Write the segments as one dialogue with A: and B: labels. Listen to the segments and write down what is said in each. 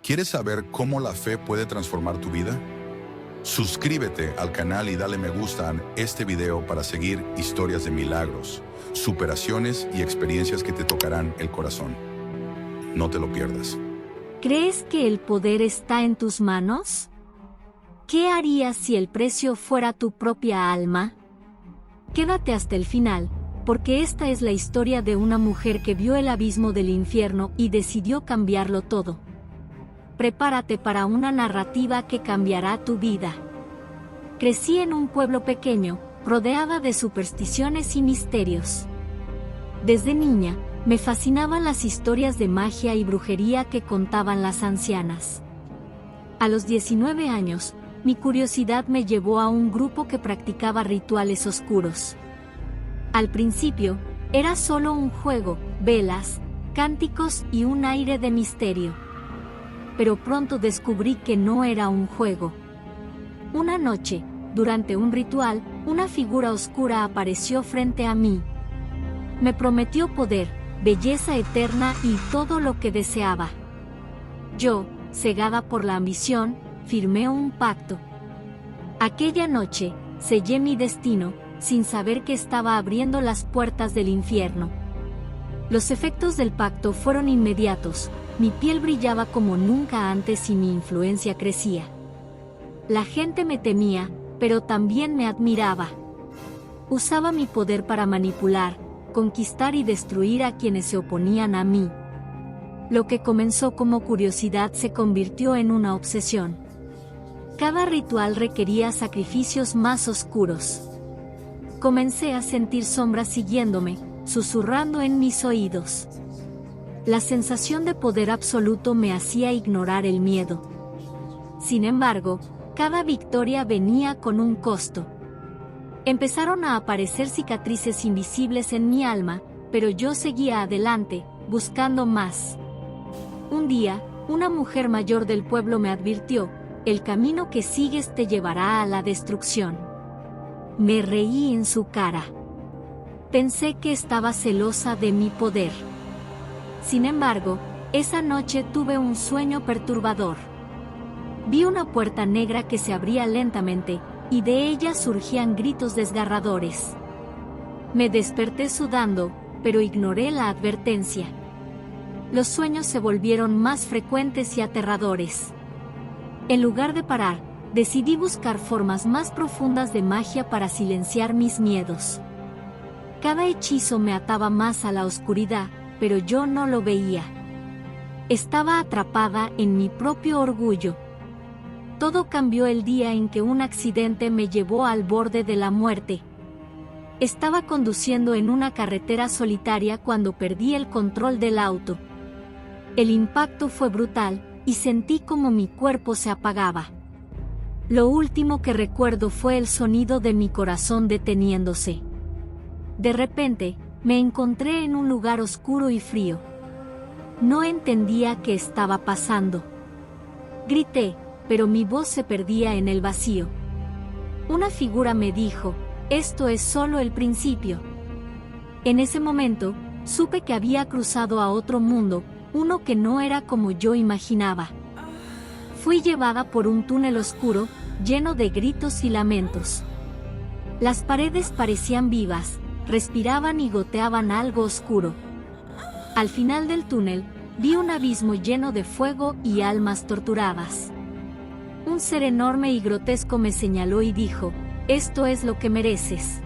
A: ¿Quieres saber cómo la fe puede transformar tu vida? Suscríbete al canal y dale me gusta a este video para seguir historias de milagros, superaciones y experiencias que te tocarán el corazón. No te lo pierdas.
B: ¿Crees que el poder está en tus manos? ¿Qué harías si el precio fuera tu propia alma? Quédate hasta el final, porque esta es la historia de una mujer que vio el abismo del infierno y decidió cambiarlo todo. Prepárate para una narrativa que cambiará tu vida. Crecí en un pueblo pequeño, rodeada de supersticiones y misterios. Desde niña, me fascinaban las historias de magia y brujería que contaban las ancianas. A los 19 años, mi curiosidad me llevó a un grupo que practicaba rituales oscuros. Al principio, era solo un juego, velas, cánticos y un aire de misterio. Pero pronto descubrí que no era un juego. Una noche, durante un ritual, una figura oscura apareció frente a mí. Me prometió poder, belleza eterna y todo lo que deseaba. Yo, cegada por la ambición, firmé un pacto. Aquella noche, sellé mi destino, sin saber que estaba abriendo las puertas del infierno. Los efectos del pacto fueron inmediatos. Mi piel brillaba como nunca antes y mi influencia crecía. La gente me temía, pero también me admiraba. Usaba mi poder para manipular, conquistar y destruir a quienes se oponían a mí. Lo que comenzó como curiosidad se convirtió en una obsesión. Cada ritual requería sacrificios más oscuros. Comencé a sentir sombras siguiéndome, susurrando en mis oídos. La sensación de poder absoluto me hacía ignorar el miedo. Sin embargo, cada victoria venía con un costo. Empezaron a aparecer cicatrices invisibles en mi alma, pero yo seguía adelante, buscando más. Un día, una mujer mayor del pueblo me advirtió: el camino que sigues te llevará a la destrucción. Me reí en su cara. Pensé que estaba celosa de mi poder. Sin embargo, esa noche tuve un sueño perturbador. Vi una puerta negra que se abría lentamente, y de ella surgían gritos desgarradores. Me desperté sudando, pero ignoré la advertencia. Los sueños se volvieron más frecuentes y aterradores. En lugar de parar, decidí buscar formas más profundas de magia para silenciar mis miedos. Cada hechizo me ataba más a la oscuridad, pero yo no lo veía. Estaba atrapada en mi propio orgullo. Todo cambió el día en que un accidente me llevó al borde de la muerte. Estaba conduciendo en una carretera solitaria cuando perdí el control del auto. El impacto fue brutal, y sentí como mi cuerpo se apagaba. Lo último que recuerdo fue el sonido de mi corazón deteniéndose. De repente, me encontré en un lugar oscuro y frío. No entendía qué estaba pasando. Grité, pero mi voz se perdía en el vacío. Una figura me dijo: esto es solo el principio. En ese momento, supe que había cruzado a otro mundo, uno que no era como yo imaginaba. Fui llevada por un túnel oscuro, lleno de gritos y lamentos. Las paredes parecían vivas, respiraban y goteaban algo oscuro. Al final del túnel, vi un abismo lleno de fuego y almas torturadas. Un ser enorme y grotesco me señaló y dijo: esto es lo que mereces.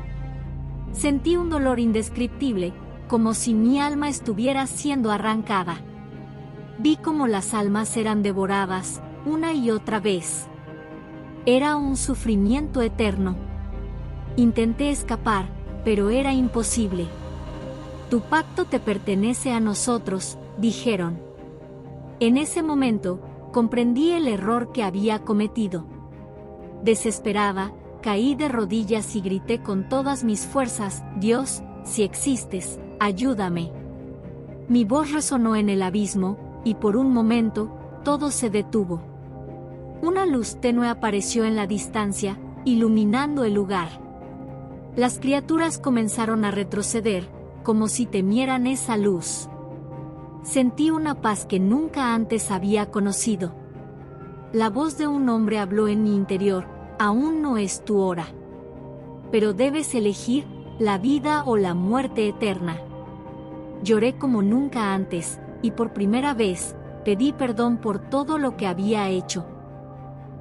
B: Sentí un dolor indescriptible, como si mi alma estuviera siendo arrancada. Vi cómo las almas eran devoradas, una y otra vez. Era un sufrimiento eterno. Intenté escapar, pero era imposible. Tu pacto te pertenece a nosotros, dijeron. En ese momento, comprendí el error que había cometido. Desesperada, caí de rodillas y grité con todas mis fuerzas: Dios, si existes, ayúdame. Mi voz resonó en el abismo, y por un momento, todo se detuvo. Una luz tenue apareció en la distancia, iluminando el lugar. Las criaturas comenzaron a retroceder, como si temieran esa luz. Sentí una paz que nunca antes había conocido. La voz de un hombre habló en mi interior: aún no es tu hora. Pero debes elegir la vida o la muerte eterna. Lloré como nunca antes, y por primera vez, pedí perdón por todo lo que había hecho.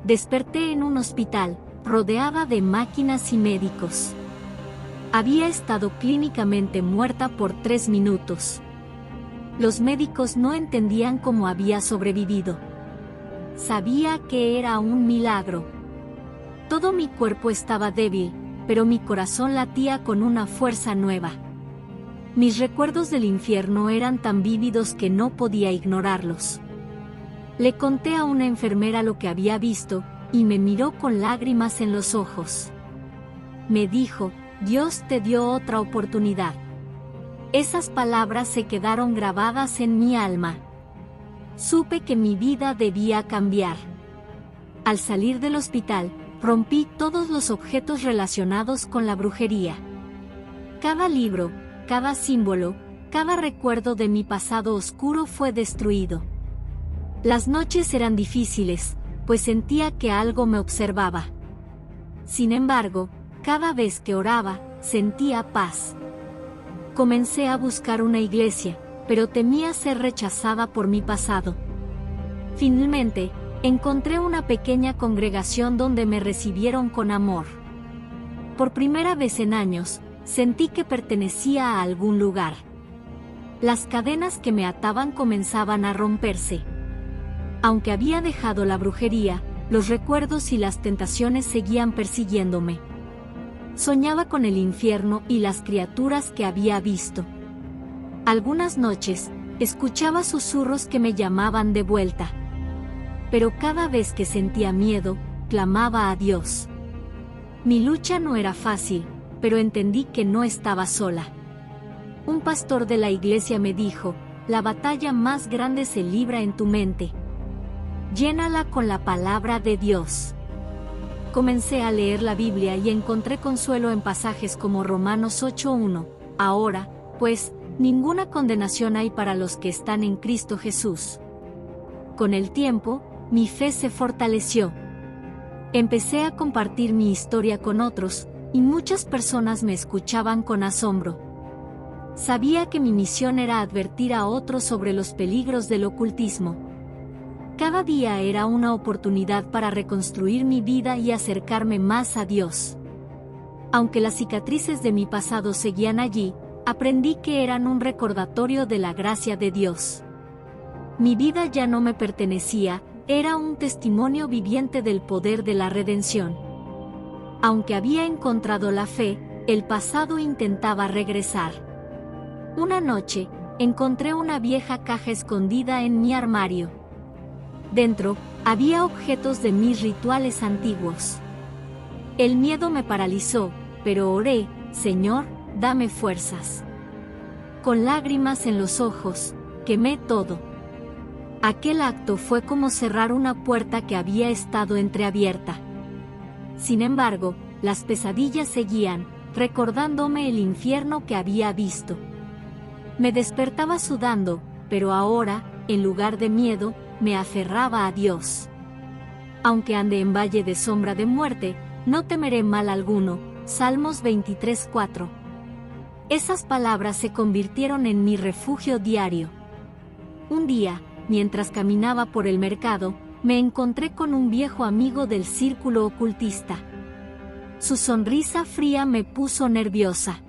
B: Desperté en un hospital, rodeada de máquinas y médicos. Había estado clínicamente muerta por 3 minutos. Los médicos no entendían cómo había sobrevivido. Sabía que era un milagro. Todo mi cuerpo estaba débil, pero mi corazón latía con una fuerza nueva. Mis recuerdos del infierno eran tan vívidos que no podía ignorarlos. Le conté a una enfermera lo que había visto, y me miró con lágrimas en los ojos. Me dijo: Dios te dio otra oportunidad. Esas palabras se quedaron grabadas en mi alma. Supe que mi vida debía cambiar. Al salir del hospital, rompí todos los objetos relacionados con la brujería. Cada libro, cada símbolo, cada recuerdo de mi pasado oscuro fue destruido. Las noches eran difíciles, pues sentía que algo me observaba. Sin embargo, cada vez que oraba, sentía paz. Comencé a buscar una iglesia, pero temía ser rechazada por mi pasado. Finalmente, encontré una pequeña congregación donde me recibieron con amor. Por primera vez en años, sentí que pertenecía a algún lugar. Las cadenas que me ataban comenzaban a romperse. Aunque había dejado la brujería, los recuerdos y las tentaciones seguían persiguiéndome. Soñaba con el infierno y las criaturas que había visto. Algunas noches, escuchaba susurros que me llamaban de vuelta. Pero cada vez que sentía miedo, clamaba a Dios. Mi lucha no era fácil, pero entendí que no estaba sola. Un pastor de la iglesia me dijo: la batalla más grande se libra en tu mente. Llénala con la palabra de Dios. Comencé a leer la Biblia y encontré consuelo en pasajes como Romanos 8:1. Ahora, pues, ninguna condenación hay para los que están en Cristo Jesús. Con el tiempo, mi fe se fortaleció. Empecé a compartir mi historia con otros, y muchas personas me escuchaban con asombro. Sabía que mi misión era advertir a otros sobre los peligros del ocultismo. Cada día era una oportunidad para reconstruir mi vida y acercarme más a Dios. Aunque las cicatrices de mi pasado seguían allí, aprendí que eran un recordatorio de la gracia de Dios. Mi vida ya no me pertenecía, era un testimonio viviente del poder de la redención. Aunque había encontrado la fe, el pasado intentaba regresar. Una noche, encontré una vieja caja escondida en mi armario. Dentro, había objetos de mis rituales antiguos. El miedo me paralizó, pero oré: Señor, dame fuerzas. Con lágrimas en los ojos, quemé todo. Aquel acto fue como cerrar una puerta que había estado entreabierta. Sin embargo, las pesadillas seguían, recordándome el infierno que había visto. Me despertaba sudando, pero ahora, en lugar de miedo, me aferraba a Dios. Aunque ande en valle de sombra de muerte, no temeré mal alguno. Salmos 23:4. Esas palabras se convirtieron en mi refugio diario. Un día, mientras caminaba por el mercado, me encontré con un viejo amigo del círculo ocultista. Su sonrisa fría me puso nerviosa.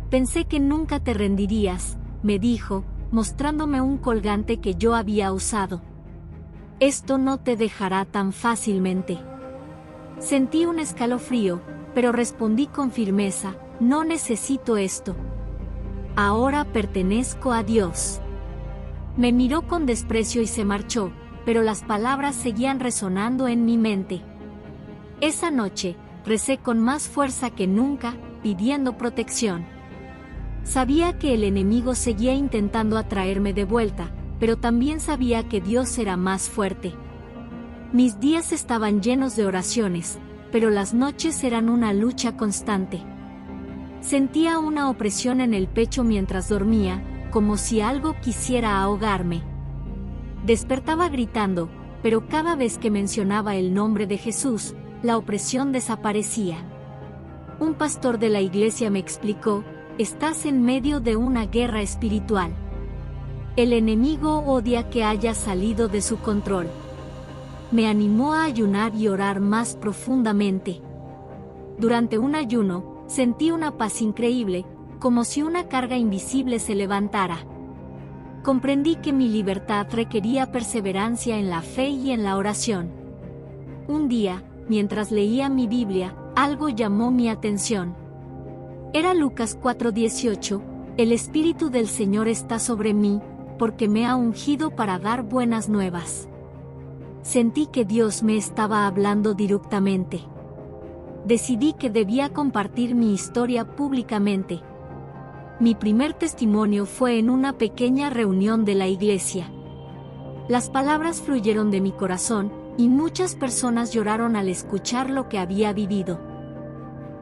B: Pensé que nunca te rendirías, me dijo, mostrándome un colgante que yo había usado. Esto no te dejará tan fácilmente. Sentí un escalofrío, pero respondí con firmeza: no necesito esto. Ahora pertenezco a Dios. Me miró con desprecio y se marchó, pero las palabras seguían resonando en mi mente. Esa noche, recé con más fuerza que nunca, pidiendo protección. Sabía que el enemigo seguía intentando atraerme de vuelta, pero también sabía que Dios era más fuerte. Mis días estaban llenos de oraciones, pero las noches eran una lucha constante. Sentía una opresión en el pecho mientras dormía, como si algo quisiera ahogarme. Despertaba gritando, pero cada vez que mencionaba el nombre de Jesús, la opresión desaparecía. Un pastor de la iglesia me explicó: estás en medio de una guerra espiritual. El enemigo odia que hayas salido de su control. Me animó a ayunar y orar más profundamente. Durante un ayuno, sentí una paz increíble, como si una carga invisible se levantara. Comprendí que mi libertad requería perseverancia en la fe y en la oración. Un día, mientras leía mi Biblia, algo llamó mi atención. Era Lucas 4:18, el Espíritu del Señor está sobre mí, porque me ha ungido para dar buenas nuevas. Sentí que Dios me estaba hablando directamente. Decidí que debía compartir mi historia públicamente. Mi primer testimonio fue en una pequeña reunión de la iglesia. Las palabras fluyeron de mi corazón, y muchas personas lloraron al escuchar lo que había vivido.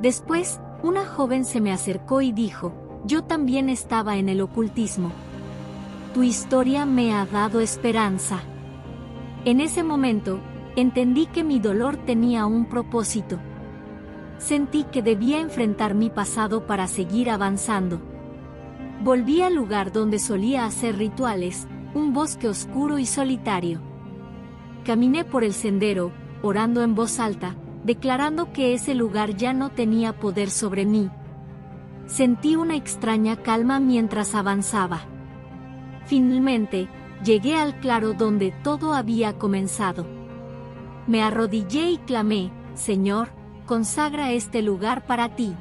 B: Después, una joven se me acercó y dijo: yo también estaba en el ocultismo. Tu historia me ha dado esperanza. En ese momento, entendí que mi dolor tenía un propósito. Sentí que debía enfrentar mi pasado para seguir avanzando. Volví al lugar donde solía hacer rituales, un bosque oscuro y solitario. Caminé por el sendero, orando en voz alta, declarando que ese lugar ya no tenía poder sobre mí. Sentí una extraña calma mientras avanzaba. Finalmente, llegué al claro donde todo había comenzado. Me arrodillé y clamé: Señor, consagra este lugar para ti.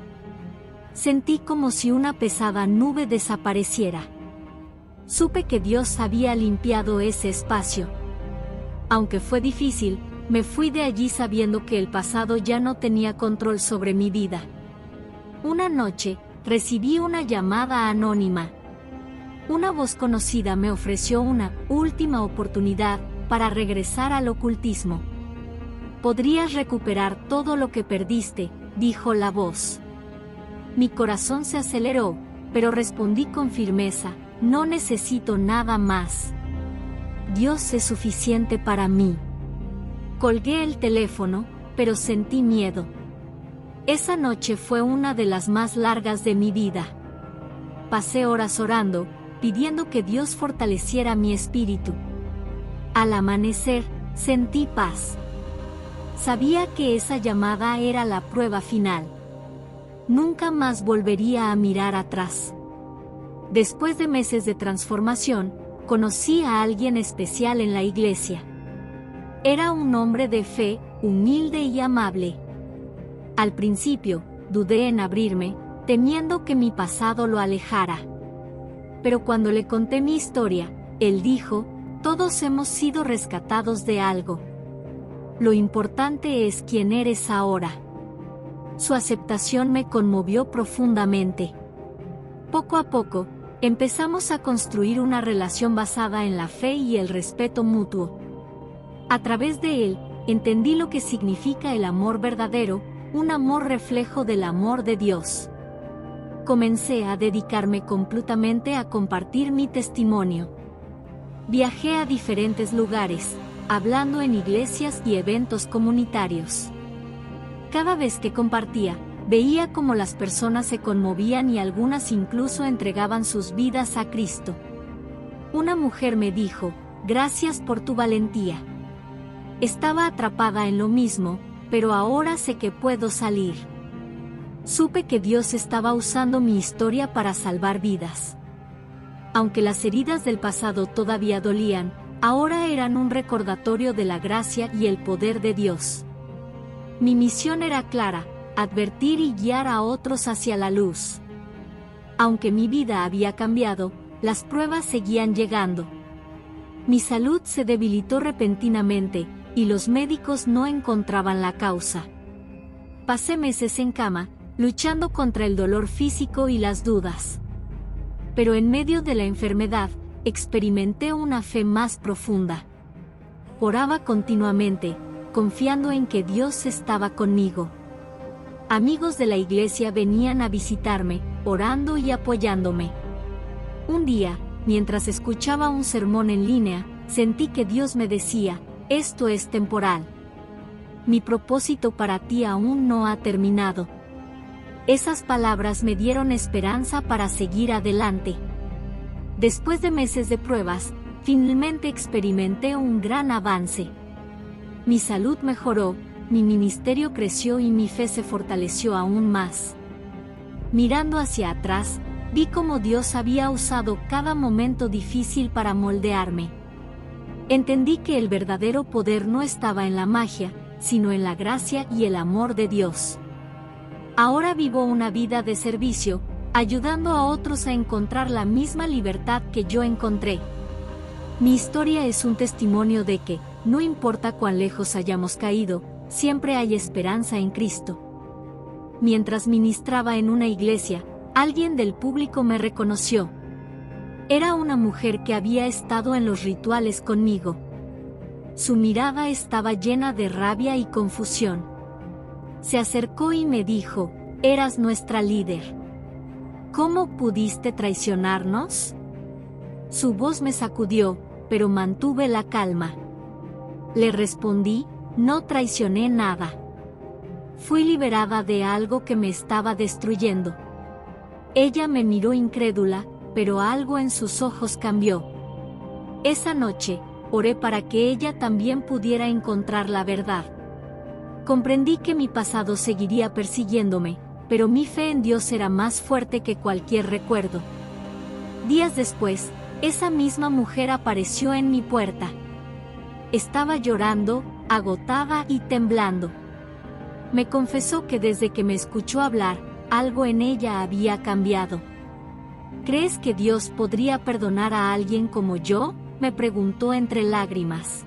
B: Sentí como si una pesada nube desapareciera. Supe que Dios había limpiado ese espacio. Aunque fue difícil, me fui de allí sabiendo que el pasado ya no tenía control sobre mi vida. Una noche, recibí una llamada anónima. Una voz conocida me ofreció una última oportunidad para regresar al ocultismo. Podrías recuperar todo lo que perdiste, dijo la voz. Mi corazón se aceleró, pero respondí con firmeza: no necesito nada más. Dios es suficiente para mí. Colgué el teléfono, pero sentí miedo. Esa noche fue una de las más largas de mi vida. Pasé horas orando, pidiendo que Dios fortaleciera mi espíritu. Al amanecer, sentí paz. Sabía que esa llamada era la prueba final. Nunca más volvería a mirar atrás. Después de meses de transformación, conocí a alguien especial en la iglesia. Era un hombre de fe, humilde y amable. Al principio, dudé en abrirme, temiendo que mi pasado lo alejara. Pero cuando le conté mi historia, él dijo: todos hemos sido rescatados de algo. Lo importante es quién eres ahora. Su aceptación me conmovió profundamente. Poco a poco, empezamos a construir una relación basada en la fe y el respeto mutuo. A través de él, entendí lo que significa el amor verdadero, un amor reflejo del amor de Dios. Comencé a dedicarme completamente a compartir mi testimonio. Viajé a diferentes lugares, hablando en iglesias y eventos comunitarios. Cada vez que compartía, veía cómo las personas se conmovían y algunas incluso entregaban sus vidas a Cristo. Una mujer me dijo: gracias por tu valentía. Estaba atrapada en lo mismo, pero ahora sé que puedo salir. Supe que Dios estaba usando mi historia para salvar vidas. Aunque las heridas del pasado todavía dolían, ahora eran un recordatorio de la gracia y el poder de Dios. Mi misión era clara: advertir y guiar a otros hacia la luz. Aunque mi vida había cambiado, las pruebas seguían llegando. Mi salud se debilitó repentinamente, y los médicos no encontraban la causa. Pasé meses en cama, luchando contra el dolor físico y las dudas. Pero en medio de la enfermedad, experimenté una fe más profunda. Oraba continuamente, confiando en que Dios estaba conmigo. Amigos de la iglesia venían a visitarme, orando y apoyándome. Un día, mientras escuchaba un sermón en línea, sentí que Dios me decía, esto es temporal. Mi propósito para ti aún no ha terminado. Esas palabras me dieron esperanza para seguir adelante. Después de meses de pruebas, finalmente experimenté un gran avance. Mi salud mejoró, mi ministerio creció y mi fe se fortaleció aún más. Mirando hacia atrás, vi cómo Dios había usado cada momento difícil para moldearme. Entendí que el verdadero poder no estaba en la magia, sino en la gracia y el amor de Dios. Ahora vivo una vida de servicio, ayudando a otros a encontrar la misma libertad que yo encontré. Mi historia es un testimonio de que, no importa cuán lejos hayamos caído, siempre hay esperanza en Cristo. Mientras ministraba en una iglesia, alguien del público me reconoció. Era una mujer que había estado en los rituales conmigo. Su mirada estaba llena de rabia y confusión. Se acercó y me dijo, eras nuestra líder. ¿Cómo pudiste traicionarnos? Su voz me sacudió, pero mantuve la calma. Le respondí, no traicioné nada. Fui liberada de algo que me estaba destruyendo. Ella me miró incrédula, pero algo en sus ojos cambió. Esa noche, oré para que ella también pudiera encontrar la verdad. Comprendí que mi pasado seguiría persiguiéndome, pero mi fe en Dios era más fuerte que cualquier recuerdo. Días después, esa misma mujer apareció en mi puerta. Estaba llorando, agotada y temblando. Me confesó que desde que me escuchó hablar, algo en ella había cambiado. ¿Crees que Dios podría perdonar a alguien como yo?, me preguntó entre lágrimas.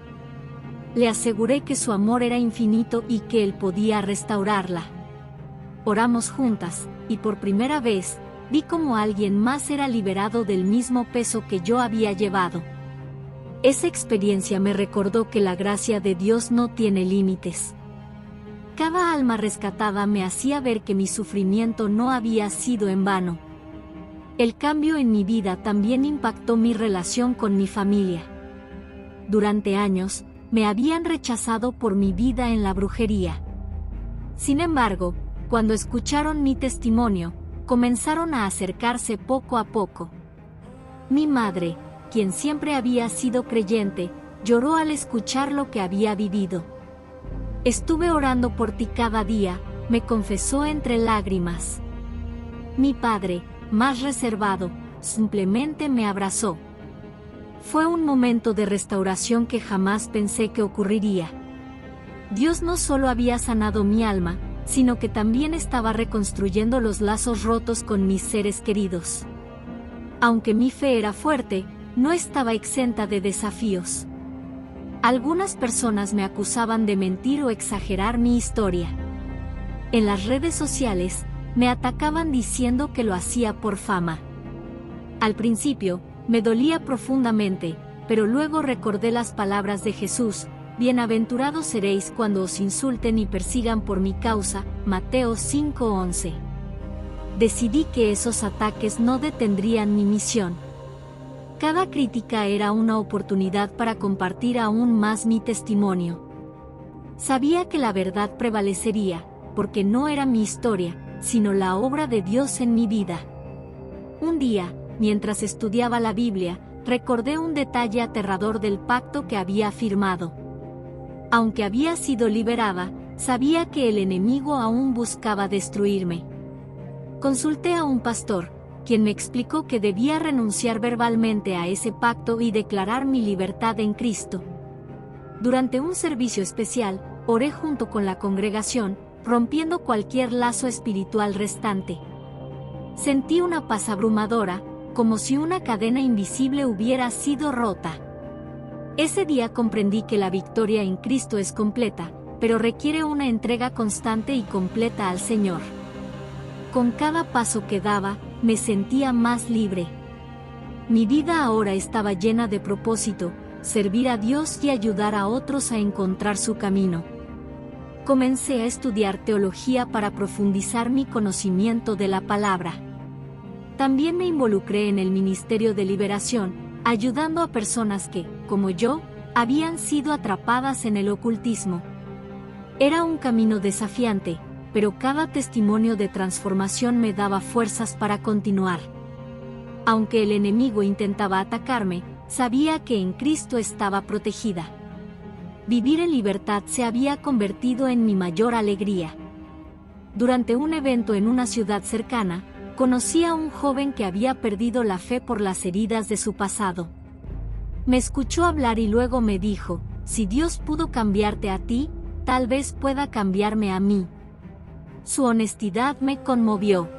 B: Le aseguré que su amor era infinito y que Él podía restaurarla. Oramos juntas, y por primera vez, vi cómo alguien más era liberado del mismo peso que yo había llevado. Esa experiencia me recordó que la gracia de Dios no tiene límites. Cada alma rescatada me hacía ver que mi sufrimiento no había sido en vano. El cambio en mi vida también impactó mi relación con mi familia. Durante años, me habían rechazado por mi vida en la brujería. Sin embargo, cuando escucharon mi testimonio, comenzaron a acercarse poco a poco. Mi madre, quien siempre había sido creyente, lloró al escuchar lo que había vivido. Estuve orando por ti cada día, me confesó entre lágrimas. Mi padre, más reservado, simplemente me abrazó. Fue un momento de restauración que jamás pensé que ocurriría. Dios no solo había sanado mi alma, sino que también estaba reconstruyendo los lazos rotos con mis seres queridos. Aunque mi fe era fuerte, no estaba exenta de desafíos. Algunas personas me acusaban de mentir o exagerar mi historia. En las redes sociales, me atacaban diciendo que lo hacía por fama. Al principio, me dolía profundamente, pero luego recordé las palabras de Jesús, bienaventurados seréis cuando os insulten y persigan por mi causa, Mateo 5:11. Decidí que esos ataques no detendrían mi misión. Cada crítica era una oportunidad para compartir aún más mi testimonio. Sabía que la verdad prevalecería, porque no era mi historia, sino la obra de Dios en mi vida. Un día, mientras estudiaba la Biblia, recordé un detalle aterrador del pacto que había firmado. Aunque había sido liberada, sabía que el enemigo aún buscaba destruirme. Consulté a un pastor, quien me explicó que debía renunciar verbalmente a ese pacto y declarar mi libertad en Cristo. Durante un servicio especial, oré junto con la congregación, rompiendo cualquier lazo espiritual restante. Sentí una paz abrumadora, como si una cadena invisible hubiera sido rota. Ese día comprendí que la victoria en Cristo es completa, pero requiere una entrega constante y completa al Señor. Con cada paso que daba, me sentía más libre. Mi vida ahora estaba llena de propósito, servir a Dios y ayudar a otros a encontrar su camino. Comencé a estudiar teología para profundizar mi conocimiento de la palabra. También me involucré en el Ministerio de Liberación, ayudando a personas que, como yo, habían sido atrapadas en el ocultismo. Era un camino desafiante, pero cada testimonio de transformación me daba fuerzas para continuar. Aunque el enemigo intentaba atacarme, sabía que en Cristo estaba protegida. Vivir en libertad se había convertido en mi mayor alegría. Durante un evento en una ciudad cercana, conocí a un joven que había perdido la fe por las heridas de su pasado. Me escuchó hablar y luego me dijo, si Dios pudo cambiarte a ti, tal vez pueda cambiarme a mí. Su honestidad me conmovió.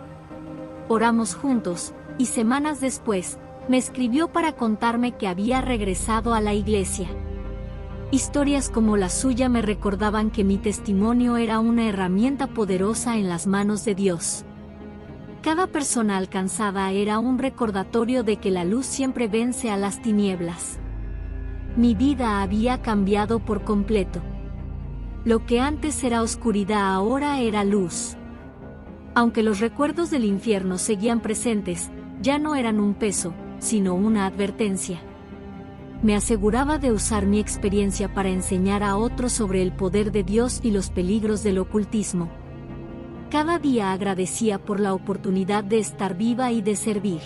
B: Oramos juntos, y semanas después, me escribió para contarme que había regresado a la iglesia. Historias como la suya me recordaban que mi testimonio era una herramienta poderosa en las manos de Dios. Cada persona alcanzada era un recordatorio de que la luz siempre vence a las tinieblas. Mi vida había cambiado por completo. Lo que antes era oscuridad ahora era luz. Aunque los recuerdos del infierno seguían presentes, ya no eran un peso, sino una advertencia. Me aseguraba de usar mi experiencia para enseñar a otros sobre el poder de Dios y los peligros del ocultismo. Cada día agradecía por la oportunidad de estar viva y de servir.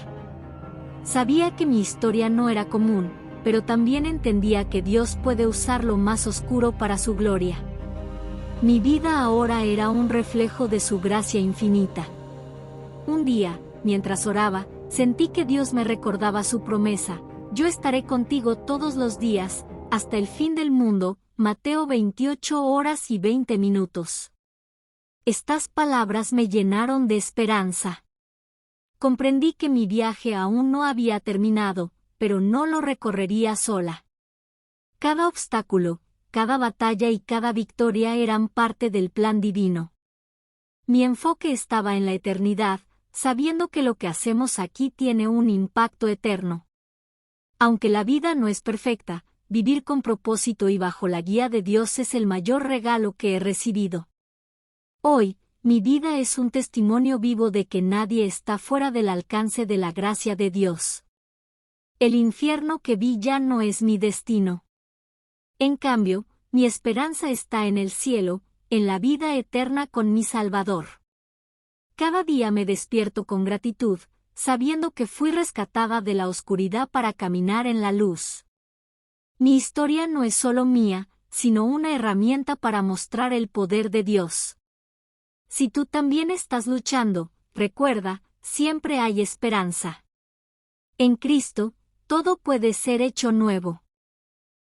B: Sabía que mi historia no era común, pero también entendía que Dios puede usar lo más oscuro para su gloria. Mi vida ahora era un reflejo de su gracia infinita. Un día, mientras oraba, sentí que Dios me recordaba su promesa: yo estaré contigo todos los días, hasta el fin del mundo. Mateo 28:20. Estas palabras me llenaron de esperanza. Comprendí que mi viaje aún no había terminado, pero no lo recorrería sola. Cada obstáculo, cada batalla y cada victoria eran parte del plan divino. Mi enfoque estaba en la eternidad, sabiendo que lo que hacemos aquí tiene un impacto eterno. Aunque la vida no es perfecta, vivir con propósito y bajo la guía de Dios es el mayor regalo que he recibido. Hoy, mi vida es un testimonio vivo de que nadie está fuera del alcance de la gracia de Dios. El infierno que vi ya no es mi destino. En cambio, mi esperanza está en el cielo, en la vida eterna con mi Salvador. Cada día me despierto con gratitud, sabiendo que fui rescatada de la oscuridad para caminar en la luz. Mi historia no es solo mía, sino una herramienta para mostrar el poder de Dios. Si tú también estás luchando, recuerda, siempre hay esperanza. En Cristo, todo puede ser hecho nuevo.